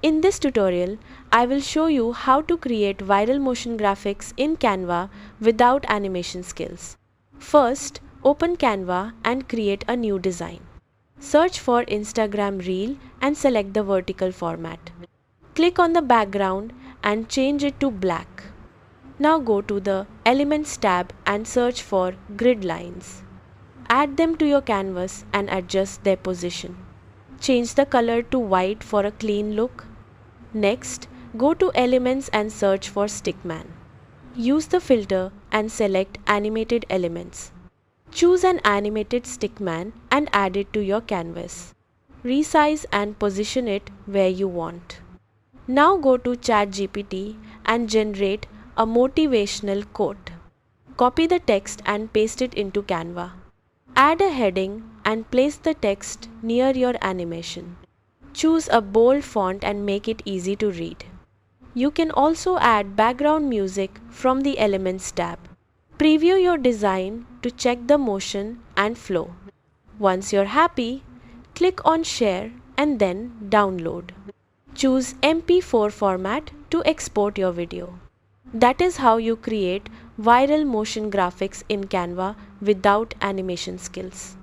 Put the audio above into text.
In this tutorial, I will show you how to create viral motion graphics in Canva without animation skills. First, open Canva and create a new design. Search for Instagram Reel and select the vertical format. Click on the background and change it to black. Now go to the Elements tab and search for grid lines. Add them to your canvas and adjust their position. Change the color to white for a clean look. Next, go to Elements and search for Stickman. Use the filter and select Animated Elements. Choose an animated stickman and add it to your canvas. Resize and position it where you want. Now go to ChatGPT and generate a motivational quote. Copy the text and paste it into Canva. Add a heading and place the text near your animation. Choose a bold font and make it easy to read. You can also add background music from the Elements tab. Preview your design to check the motion and flow. Once you're happy, click on Share and then Download. Choose MP4 format to export your video. That is how you create viral motion graphics in Canva without animation skills.